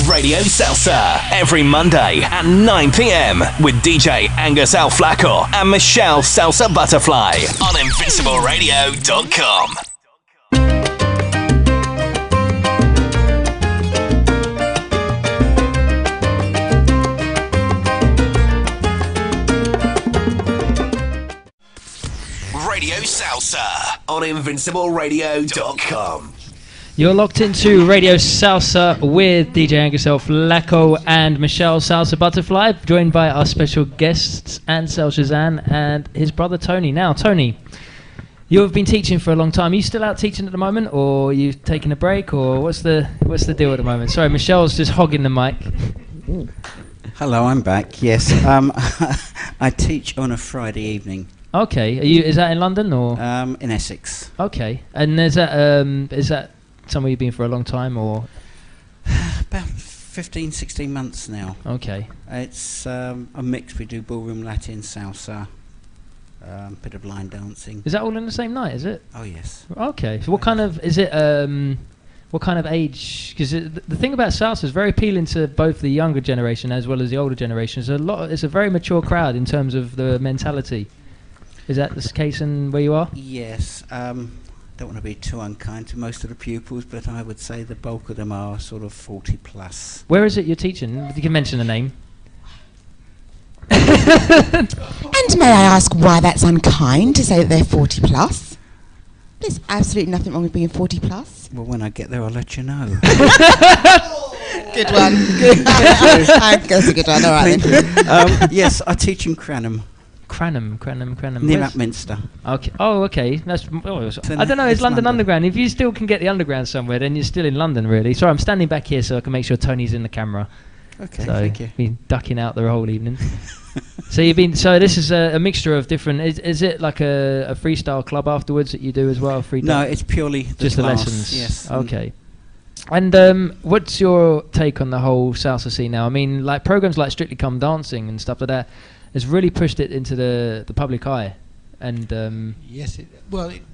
Radio Salsa every Monday at 9 p.m. with DJ Angus Flaco and Michelle SalsaButterfly on InvincibleRadio.com. Radio Salsa on InvincibleRadio.com. You're locked into Radio Salsa with DJ Angus Flaco and Michelle SalsaButterfly, joined by our special guests Ansell Chezan and his brother Tony. Now, Tony, you've been teaching for a long time. Are you still out teaching at the moment, or are you taking a break, or what's the deal at the moment? Sorry, Michelle's just hogging the mic. Hello, I'm back. Yes, I teach on a Friday evening. Okay, is that in London or? In Essex. Okay, and is that somewhere you've been for a long time, or? About 15, 16 months now. Okay. It's a mix. We do ballroom, Latin, salsa, bit of line dancing. Is that all in the same night, is it? Oh, yes. Okay, so what kind of, is it, what kind of age? Because the thing about salsa is very appealing to both the younger generation as well as the older generation. It's a very mature crowd in terms of the mentality. Is that the case in where you are? Yes. Don't want to be too unkind to most of the pupils, but I would say the bulk of them are sort of 40 plus. Where is it you're teaching? You can mention the name. And may I ask why that's unkind to say that they're 40 plus? There's absolutely nothing wrong with being 40 plus. Well, when I get there, I'll let you know. Good one. That's a good one. All right then. Yes, I teach in Cranham. Cranham. Near Upminster. Okay. Oh, okay. I don't know. It's London Underground. If you still can get the Underground somewhere, then you're still in London, really. Sorry, I'm standing back here so I can make sure Tony's in the camera. Okay, so thank you. Been ducking out the whole evening. So this is a mixture of different. Is it like a freestyle club afterwards that you do as well? No, it's purely just the class. lessons. Yes. Okay. And what's your take on the whole salsa scene now? I mean, like programs like Strictly Come Dancing and stuff like that has really pushed it into the public eye. And yes, it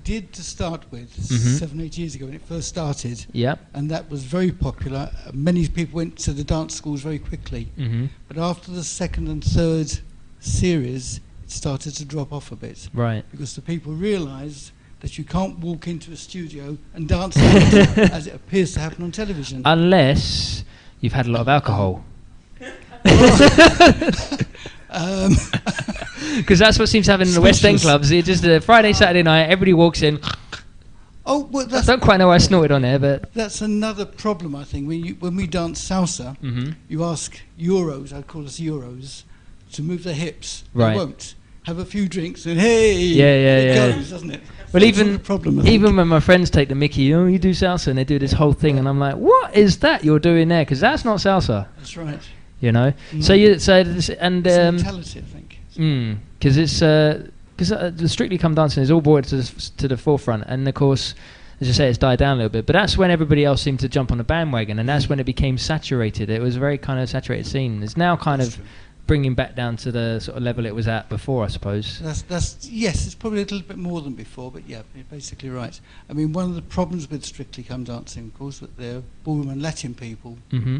did to start with 7, 8 years ago when it first started. Yeah. And that was very popular. Many people went to the dance schools very quickly. Mm-hmm. But after the second and third series, it started to drop off a bit. Right. Because the people realised that you can't walk into a studio and dance as it appears to happen on television. Unless you've had a lot of alcohol. Because that's what seems to happen in the West End clubs. It's just a Friday, Saturday night, everybody walks in. Oh, well, I don't quite know why I snorted on there, but that's another problem, I think. When we dance salsa, you ask Euros, I'd call us Euros, to move their hips. Right. They won't. Have a few drinks and hey, it goes, doesn't it? Well, that's even problem, even when my friends take the mickey, you do salsa, and they do this whole thing, and I'm like, what is that you're doing there? Because that's not salsa. That's right. You know. Mm. It's mentality, I think. Because the Strictly Come Dancing is all brought to the forefront, and of course, as you say, it's died down a little bit. But that's when everybody else seemed to jump on the bandwagon, and that's when it became saturated. It was a very kind of saturated scene. It's now kind of bringing back down to the sort of level it was at before, I suppose. Yes, it's probably a little bit more than before, but yeah, you're basically right. I mean, one of the problems with Strictly Come Dancing, of course, that they're ballroom and Latin people. Mm-hmm.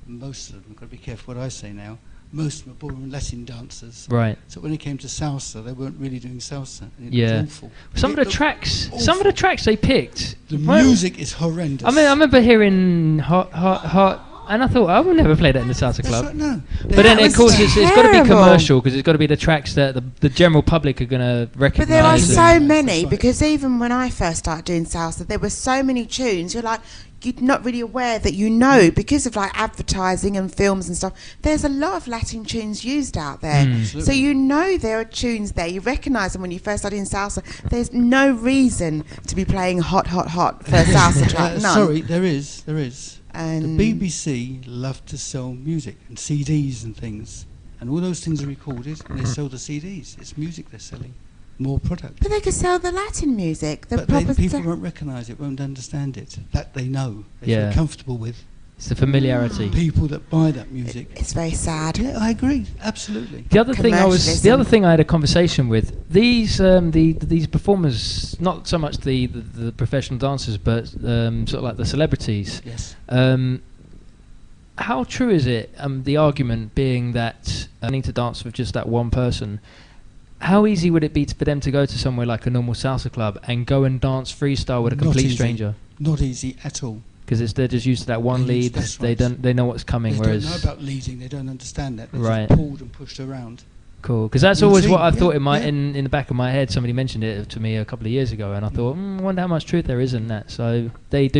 Most of them, I've got to be careful what I say now, most of them are ballroom and Latin dancers. Right. So when it came to salsa, they weren't really doing salsa. And it was awful. Some of the tracks they picked. The music is horrendous. I mean, I remember hearing Hot, and I thought, I will never play that in the salsa club. Right, no. But then, of course, it's got to be commercial, because it's got to be the tracks that the general public are going to recognise. But there are so many, because even when I first started doing salsa, there were so many tunes. You're not really aware that because of like advertising and films and stuff, there's a lot of Latin tunes used out there. So there are tunes there. You recognise them when you first started in salsa. There's no reason to be playing hot for a salsa track. None. Sorry, there is. And the BBC love to sell music and CDs and things. And all those things are recorded and they sell the CDs. It's music they're selling. More product. But they could sell the Latin music. But people won't recognise it, won't understand it. That they know. They're very comfortable with. It's the familiarity. People that buy that music. It's very sad. Yeah, I agree. Absolutely. The other thing I had a conversation with these performers, not so much the professional dancers, but sort of like the celebrities. Yes. how true is it, the argument being that learning to dance with just that one person, how easy would it be for them to go to somewhere like a normal salsa club and go and dance freestyle with a complete stranger? Not easy at all. Because they're just used to that one lead. They know what's coming. They whereas don't know about leading. They don't understand that. They're just pulled and pushed around. Cool. Because that's always what I thought in the back of my head. Somebody mentioned it to me a couple of years ago, and I thought, I wonder how much truth there is in that. So they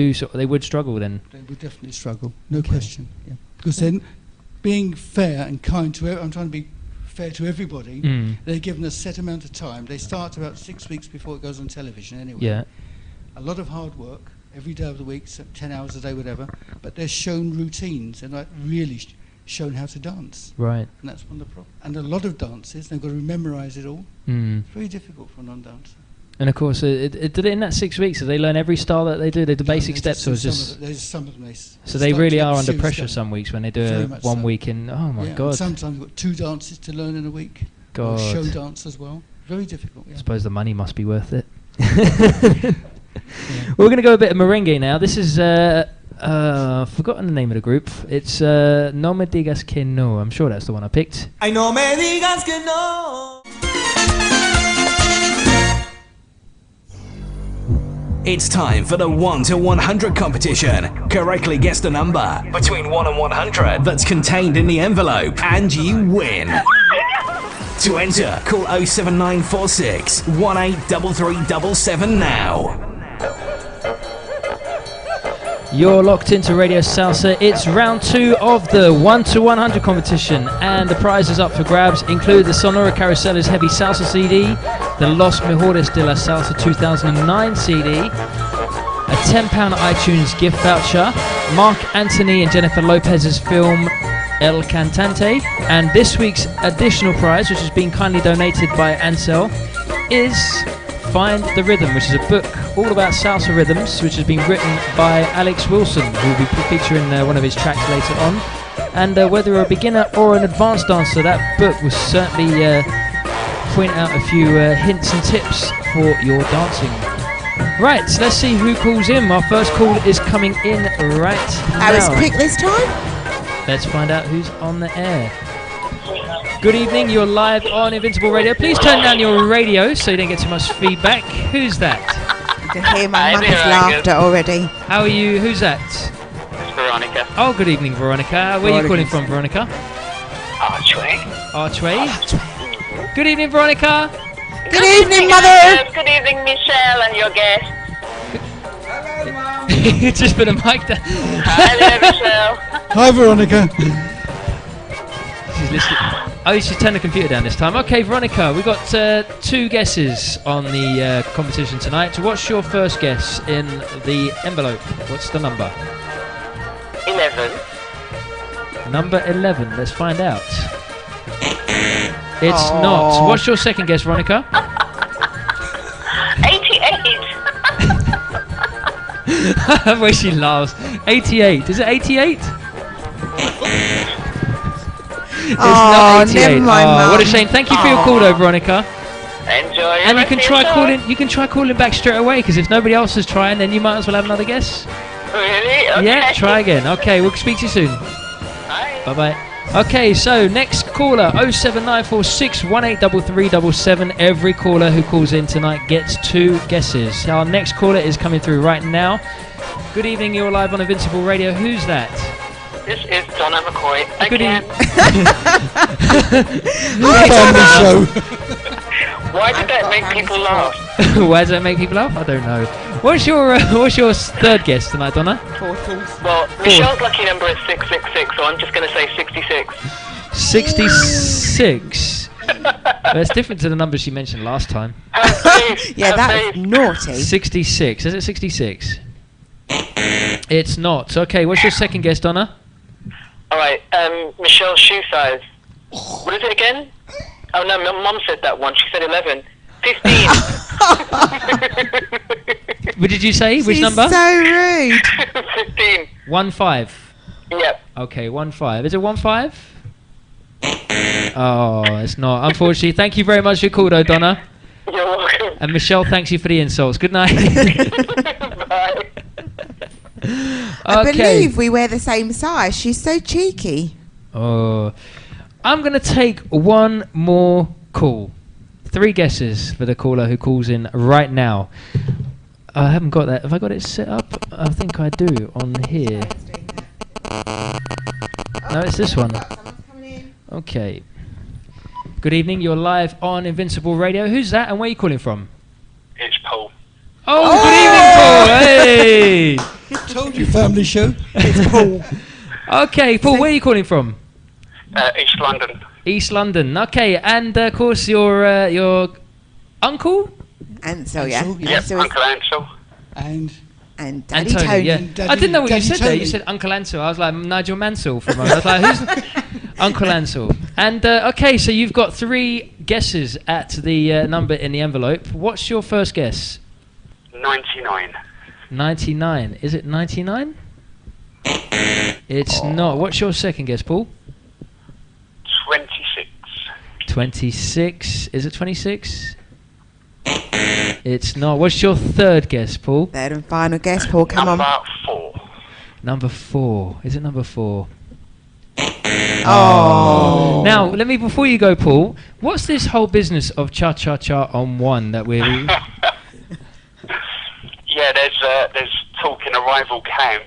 would struggle then. They would definitely struggle, no question. Yeah. Because then, being fair and kind to I'm trying to be fair to everybody. They're given a set amount of time. They start about 6 weeks before it goes on television anyway. Yeah. A lot of hard work every day of the week, 10 hours a day, whatever. But they're shown routines and like really shown how to dance. Right. And that's one of the problems. And a lot of dances, they've got to memorize it all. It's very difficult for a non-dancer. And of course, did it in that 6 weeks? Do they learn every style that they do? The basic steps, or just there's some of them. So they really are under pressure some weeks when they do one week in. Oh my God! Sometimes you've got 2 dances to learn in a week. God. Or show dance as well. Very difficult. Yeah. I suppose the money must be worth it. We're going to go a bit of merengue now. This is forgotten the name of the group. It's No Me Digas Que No. I'm sure that's the one I picked. Ay, no me digas que no. It's time for the 1 to 100 competition. Correctly guess the number between 1 and 100 that's contained in the envelope, and you win. To enter, call 07946 183377 now. You're locked into Radio Salsa. It's round 2 of the 1 to 100 competition, and the prizes up for grabs include the Sonora Carousela's Heavy Salsa CD, the Los Mejores de la Salsa 2009 CD, a £10 iTunes gift voucher, Mark Anthony and Jennifer Lopez's film El Cantante, and this week's additional prize, which has been kindly donated by Ansell, is Find the Rhythm, which is a book all about salsa rhythms, which has been written by Alex Wilson, who will be featuring one of his tracks later on. And whether you're a beginner or an advanced dancer, that book will certainly point out a few hints and tips for your dancing. Right, so let's see who calls in. Our first call is coming in right now. I was quick this time. Let's find out who's on the air. Good evening, you're live on Invincible Radio. Please turn down your radio so you don't get too much feedback. Who's that? I can hear my mother's laughter already. How are you? Who's that? It's Veronica. Oh, good evening, Veronica. Where are you calling from, Veronica? Archway. Good evening, Veronica. Good evening, Mother. Good evening, Michelle and your guest. Just put a mic down. Hi there, Michelle. Hi, Veronica. She's listening. Oh, she's turned the computer down this time. Okay, Veronica, we've got 2 guesses on the competition tonight. What's your first guess in the envelope? What's the number? 11. Number 11. Let's find out. It's not. What's your second guess, Veronica? 88. The way she laughs. 88. Is it 88? It's not 88. Never mind, what a shame. Thank you for your call, though, Veronica. Enjoy. And you can try calling. You can try calling back straight away, because if nobody else is trying, then you might as well have another guess. Really? Okay. Yeah, try again. Okay, we'll speak to you soon. Bye. Bye. Okay, so next caller, 07946 183377. Every caller who calls in tonight gets 2 guesses. Our next caller is coming through right now. Good evening, you're live on Invincible Radio. Who's that? This is Donna McCoy Good again. Why did that make people laugh? Why does that make people laugh? I don't know. What's your third guess tonight, Donna? Well, Michelle's lucky number is 666, so I'm just going to say 66. 66. That's different to the number she mentioned last time. Yeah, that was naughty. 66. Is it 66? It's not. Okay, what's your second guess, Donna? Alright, Michelle's shoe size. What is it again? Oh no, my mum said that one. She said 11. 15. What did you say? Which She's number? so rude. 15. 15. Yep. Okay, 15. Is it 15? Oh, it's not. Unfortunately, thank you very much for your call, though, Donna. You're welcome. And Michelle, thanks you for the insults. Good night. Bye. I believe we wear the same size. She's so cheeky. Oh, I'm going to take one more call. 3 guesses for the caller who calls in right now. I haven't got that. Have I got it set up? I think I do on here. No, it's this one. Okay. Good evening. You're live on Invincible Radio. Who's that and where are you calling from? It's Paul. Oh, good evening, Paul. Hey. Told you, family show. It's Paul. Okay, Paul, where are you calling from? East London. East London. Okay, and of course your uncle? Ansell, yeah. Yep, Uncle Ansell. And Daddy Tony, Tony. yeah. Daddy- I didn't know what you Daddy said there. You Tony. said Uncle Ansell. I was like Nigel Mansell from. I was like, who's Uncle Ansell? And okay, so you've got 3 guesses at the number in the envelope. What's your first guess? 99. 99. Is it 99? It's not. What's your second guess, Paul? 26. 26. Is it 26? It's not. What's your third guess, Paul? Third and final guess, Paul. Come on. Number 4. Number 4. Is it number 4? Oh. Now, let me, before you go, Paul, what's this whole business of cha-cha-cha on one that we're... Yeah, there's talk in a rival camp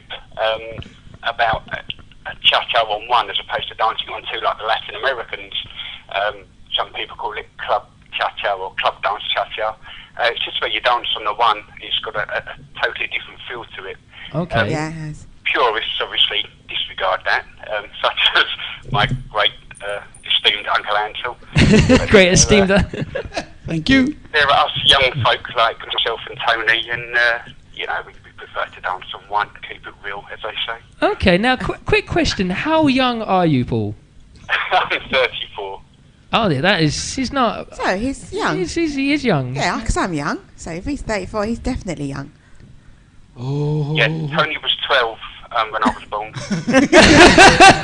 about a cha-cha on one as opposed to dancing on 2 like the Latin Americans. Some people call it club cha-cha or club dance cha-cha. It's just where you dance on the one. It's got a totally different feel to it. Okay. Yeah, it has. Purists obviously disregard that, such as my great esteemed Uncle Ansell. Great esteemed... Thank you. There are us young folk like myself and Tony, and we prefer to dance on one, keep it real, as they say. Okay, now, quick question. How young are you, Paul? I'm 34. Oh, yeah, that is... He's not... So, he's young. He is young. Yeah, because I'm young. So, if he's 34, he's definitely young. Oh. Yeah, Tony was 12 when I was born.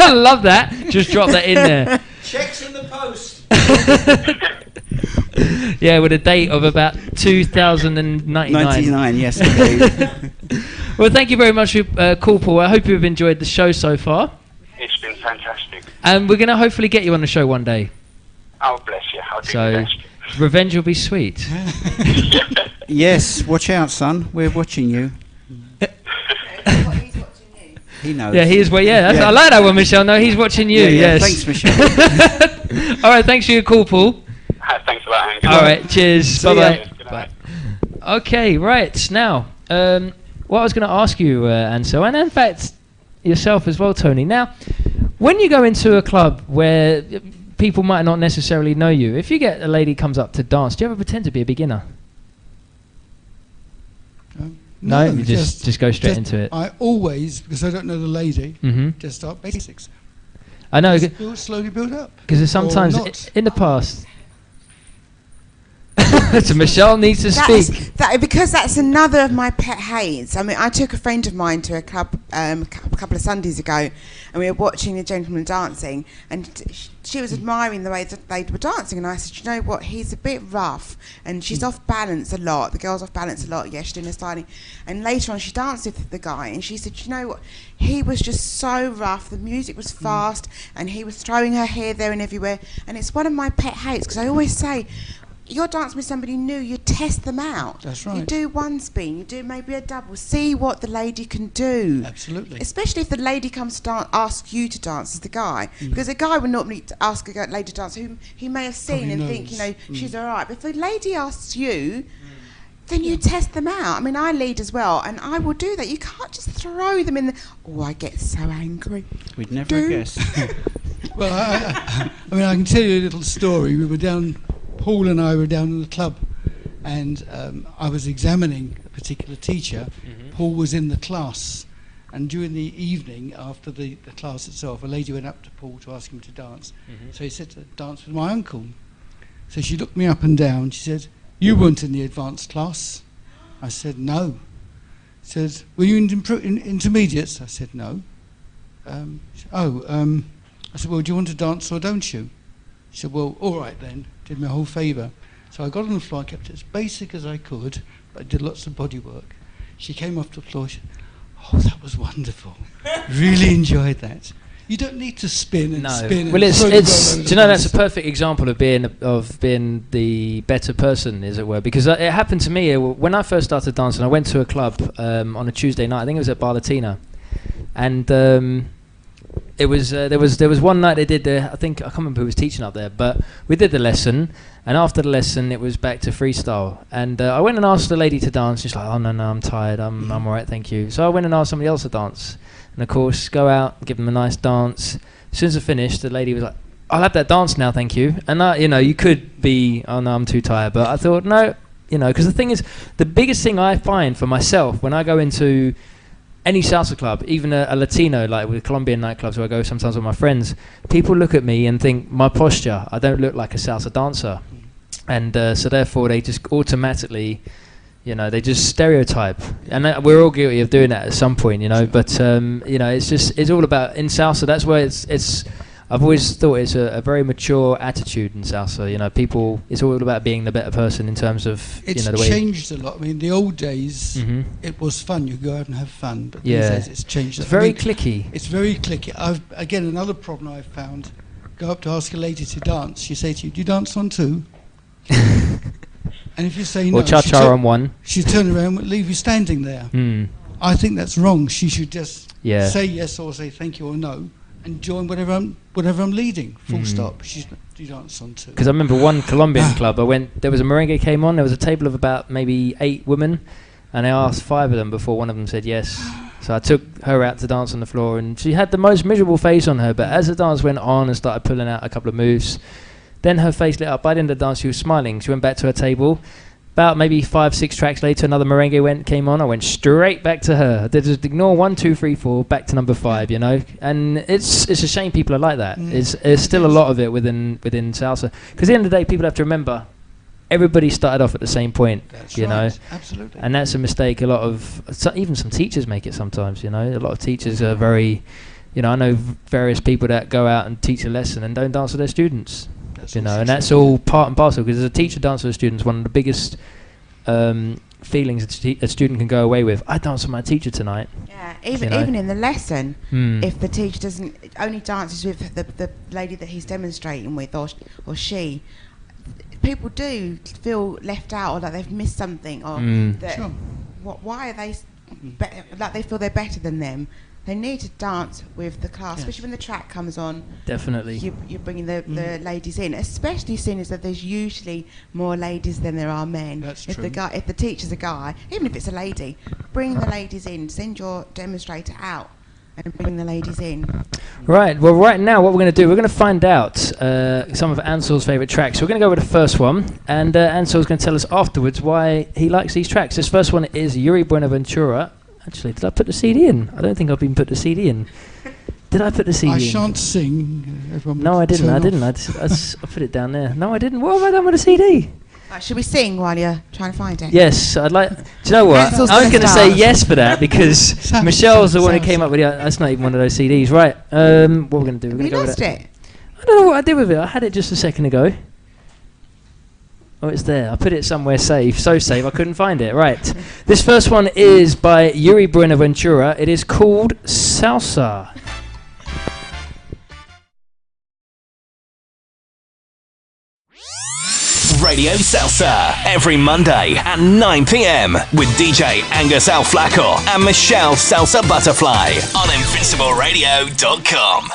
I love that. Just drop that in there. Checks in the post. Yeah, with a date of about 2099. 99, yes, indeed. Well, thank you very much for your call, Paul. I hope you've enjoyed the show so far. It's been fantastic. And we're going to hopefully get you on the show one day. Oh, bless you. I'll do So, my best. revenge will be sweet. Yes, watch out, son. We're watching you. He knows. Yeah, he is. Well, yeah, I like that one, Michelle. No, he's watching you. Yeah, Yes. thanks, Michelle. All right, thanks for your call, Paul. Thanks a lot, Angus. All right, cheers. See ya. Bye-bye. Good Bye. night. Okay, right. Now, what I was going to ask you, Ansell, and in fact, yourself as well, Tony. Now, when you go into a club where people might not necessarily know you, if you get a lady comes up to dance, do you ever pretend to be a beginner? No, you just go straight into it. I always, because I don't know the lady, just start basics. I know, Slowly build up. because sometimes Or not. in the past... So Michelle needs to speak. Because that's another of my pet hates. I mean, I took a friend of mine to a club a couple of Sundays ago, and we were watching the gentleman dancing, and she was admiring the way that they were dancing, and I said, you know what, he's a bit rough, and she's off balance a lot. The girl's off balance a lot. Yeah, she's doing her styling. And later on, she danced with the guy, and she said, you know what, he was just so rough. The music was fast, and he was throwing her hair there and everywhere. And it's one of my pet hates, because I always say, you're dancing with somebody new, you test them out. That's right. You do one spin, you do maybe a double, see what the lady can do. Absolutely. Especially if the lady comes to ask you to dance as the guy. Because a guy would normally ask a lady to dance whom he may have seen Probably and knows. think, you know, she's all right. But if a lady asks you, then you test them out. I mean, I lead as well, and I will do that. You can't just throw them in the... Oh, I get so angry. We'd never guess. Well, I mean, I can tell you a little story. We were down... Paul and I were down in the club, and I was examining a particular teacher. Paul was in the class, and during the evening, after the class itself, a lady went up to Paul to ask him to dance. So he said to dance with my uncle. So she looked me up and down. She said, "You weren't in the advanced class." I said, "No." She said, "Were you in intermediates?" I said, "No." I said, "Well, do you want to dance or don't you?" She said, "Well, all right then." Did me a whole favour. So I got on the floor, I kept it as basic as I could, but I did lots of body work. She came off the floor, she said, Oh, that was wonderful. Really enjoyed that. You don't need to spin and spin. Well, and it's. Do you know that's a perfect example of being the better person, as it were, because it happened to me when I first started dancing. I went to a club on a Tuesday night. I think it was at Bar Latina, and it was there was one night they did I can't remember who was teaching up there, but we did the lesson, and after the lesson it was back to freestyle. And I went and asked the lady to dance. She's like, "Oh no, I'm tired. I'm alright, thank you." So I went and asked somebody else to dance. And of course, go out, give them a nice dance. As soon as I finished, the lady was like, "I'll have that dance now, thank you." And you could be, "Oh no, I'm too tired." But I thought, no, because the thing is, the biggest thing I find for myself when I go into any salsa club, even a Latino, like with Colombian nightclubs where I go sometimes with my friends, people look at me and think my posture, I don't look like a salsa dancer. And so therefore they just automatically, they just stereotype, and we're all guilty of doing that at some point, But it's all about in salsa. That's where it's. I've always thought it's a very mature attitude in salsa. People. It's all about being the better person in terms of the way. It's changed a lot. I mean, the old days, it was fun. You go out and have fun, but these days it's changed. It's very cliquey. It's very cliquey. Again, another problem I've found. Go up to ask a lady to dance. She say to you, "Do you dance on two?" And if you say no, or cha-cha on one, she'll turn around and leave you standing there. I think that's wrong. She should just say yes or say thank you or no, and join whatever I'm leading. Full stop. You dance on two. Because I remember one Colombian club I went. There was a merengue came on. There was a table of about maybe 8 women, and I asked 5 of them before one of them said yes. So I took her out to dance on the floor, and she had the most miserable face on her. But as the dance went on and started pulling out a couple of moves, then her face lit up. By the end of the dance, she was smiling. She went back to her table. About maybe 5-6 tracks later, another merengue came on. I went straight back to her. They just ignore 1, 2, 3, 4, back to number 5. And it's a shame people are like that. There's still a lot of it within salsa. Because at the end of the day, people have to remember everybody started off at the same point. That's right. Absolutely. And that's a mistake. A lot of even some teachers make it sometimes. A lot of teachers are very. I know various people that go out and teach a lesson and don't dance with their students. And that's all part and parcel, because as a teacher dance with a student is one of the biggest feelings a student can go away with. I danced with my teacher tonight. Yeah, even in the lesson, if the teacher only dances with the lady that he's demonstrating with, or she, people do feel left out, or like they've missed something, or why are they like they feel they're better than them. They need to dance with the class, especially when the track comes on. Definitely. You're bringing the ladies in, especially seeing as that there's usually more ladies than there are men. That's true. If the teacher's a guy, even if it's a lady, bring the ladies in. Send your demonstrator out and bring the ladies in. Right. Well, right now, what we're going to do, we're going to find out some of Ansell's favourite tracks. So we're going to go with the first one, and Ansell's going to tell us afterwards why he likes these tracks. This first one is Yuri Buenaventura. Actually, did I put the CD in? I don't think I've even put the CD in. Did I put the CD in? I shan't sing. No, I didn't. I put it down there. No, I didn't. What have I done with the CD? Should we sing while you're trying to find it? Yes, I'd like. Do you know what? Ansell's I was going to say start. yes for that, because Michelle's the one who came up with it. That's not even one of those CDs. Right. What we're going to do? We're going to go lost with it? I don't know what I did with it. I had it just a second ago. Oh, it's there. I put it somewhere safe. So safe, I couldn't find it. Right. This first one is by Yuri Buenaventura. It is called Salsa. Radio Salsa every Monday at 9 p.m. with DJ Angus Flaco and Michelle SalsaButterfly on InvincibleRadio.com.